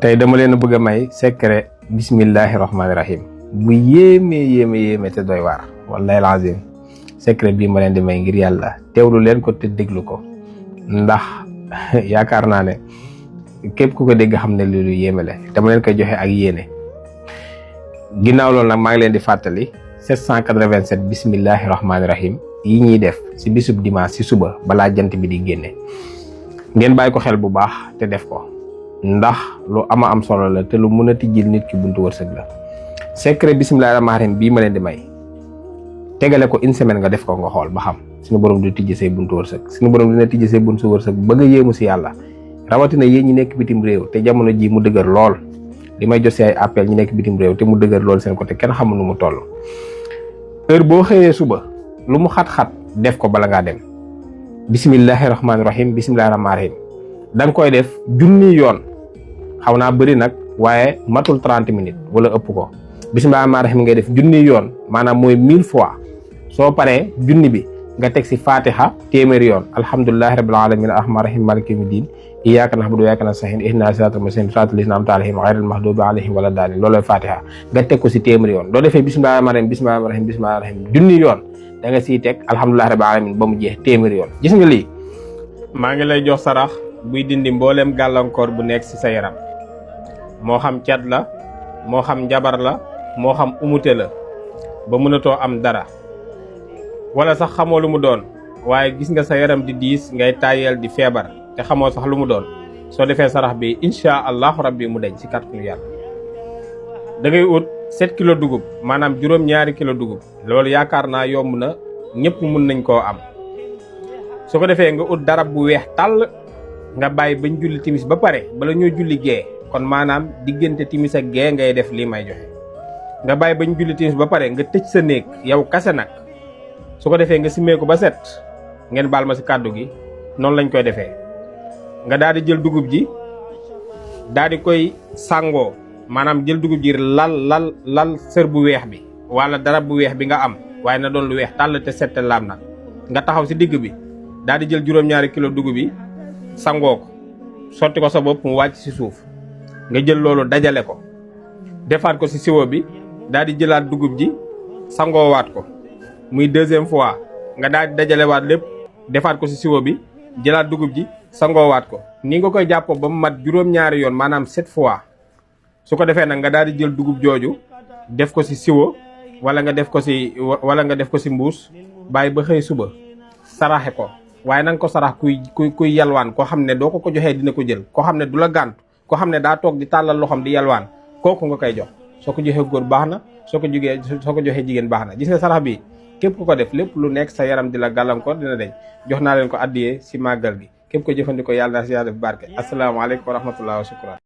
tey dama leen a bëgg a may secret bismillahi rahmaani rahim bu yéeme te doy waar wallahi alazim. secret bii ma leen di may ngir yàlla teewlu leen ko te déglu ko ndax yaakaar naa ne képp ku ko dégg xam ne lu yéeme la dama leen koy joxe ak yéene. ginnaaw loolu nag maa ngi leen di fàttali 787 bismillahi rahmaani rahim yi ñuy def si bisub dimanche si suba balaa jant bi di génne ngeen bàyyi ko xel bu baax te def ko ndax lu ama am solo la te lu mën a tijjil nit ki buntu wërsëg la. secret bismillahi rahmaani rahim bii ma leen di may tegale ko une semaine nga def ko nga xool ba xam suñu borom du tijji say buntu wërsëg suñu borom dina tijji say buntu wërsëg bëgg a yéemu si yàlla rawatina yéen ñi nekk bitim réew te jamono ji mu dëgër lool. li may jot si ay appel ñi nekk bitim réew te mu dëgër lool seen côté kenn xamul nu mu toll. heure boo xëyee suba lu mu xat-xat def ko bala ngaa dem bismillahi rahmaani rahim bismillahi rahmaani rahim da nga koy def junni yoon. xaw naa bëri nag waaye matul 30 minutes wala ëpp ko bismillahi rahmaani rahim ngay def junni yoon maanaam mooy 1000 fois. soo paree junni bi nga teg si fatiha téeméeri yoon alhamdulillahi rabbil alamin arrahmaani rahim maliki yawmi din iyyaka na'budu wa iyyaka nasta'in ihdinas siratal mustaqim siratal ladzina an'amta alayhim ghayril maghdubi alayhim wala daalin loolooy fatiha nga teg ko si téeméeri yoon. doo defee bismillahi rahmaani rahim bismillahi rahmaani rahim bismillahi rahmaani rahim junni yoon da nga siy teg alhamdulillahi rabbil alamin ba mu jeex téeméeri yoon. gis nga lii maa ngi lay jox sarax buy dindi mbooleem gàllankoor bu nekk si sa yaram moo xam cat la moo xam njabar la moo xam umute la ba mënatoo am dara wala sax xamoo lu mu doon waaye gis nga sa yaram di diis ngay tàyyeel di feebar te xamoo sax lu mu doon soo defee sarax bi incha allahu rabbi mu deñ si kàttanu yàlla. da ngay ut 7 kilo dugub maanaam juróom-ñaari kilo dugub loolu yaakaar naa yomb na ñëpp mun nañ koo am. su ko defee nga ut darab bu weex tàll nga bàyyi bañ julli timis ba pare bala ñoo julli gee kon maanaam diggante timis ak gee ngay def lii may joxe nga bàyyi bañ julli timis ba pare nga tëj sa néeg yow kase nag. su ko defee nga simmee ko ba set ngeen baal ma si kàddu gi noonu lañ koy defee nga daal di jël dugub ji daal di koy sàngoo maanaam jël dugub ji lal sër bu weex bi wala darab bu weex bi nga am waaye na doon lu weex tàll te set te laam nag nga taxaw si digg bi daal di jël juróom-ñaari kilo dugub bi sangoo ko sotti ko sa bopp mu wàcc si suuf nga jël loolu dajale ko defaat ko si siwo bi daal di jëlaat dugub ji sangoowaat ko. muy deuxième fois nga daal di dajalewaat lépp defaat ko si siwo bi jëlaat dugub ji sangoowaat ko ni nga koy jàppoo ba mu mat juróom-ñaari yoon maanaam 7 fois. su ko defee nag nga daal di jël dugub jooju def ko si siwo wala nga def ko si mbuus bàyyi ba xëy suba saraxe ko waaye na nga ko sarax kuy yalwaan koo xam ne doo ko joxee dina ko jël koo xam ne du la gàntu koo xam ne daa toog di tàllal loxoom di yalwaan kooku nga koy jox soo ko joxee góor baax na soo ko joxee jigéen baax na. gis nga sarax bi képp ku ko def lépp lu nekk sa yaram di la gàllankoor dina deñ jox naa leen ko addiyee si màggal gi képp ko jëfandikoo yàlla na si yàlla def barke asalaamaaleykum wa rahmatullahi wa shukran.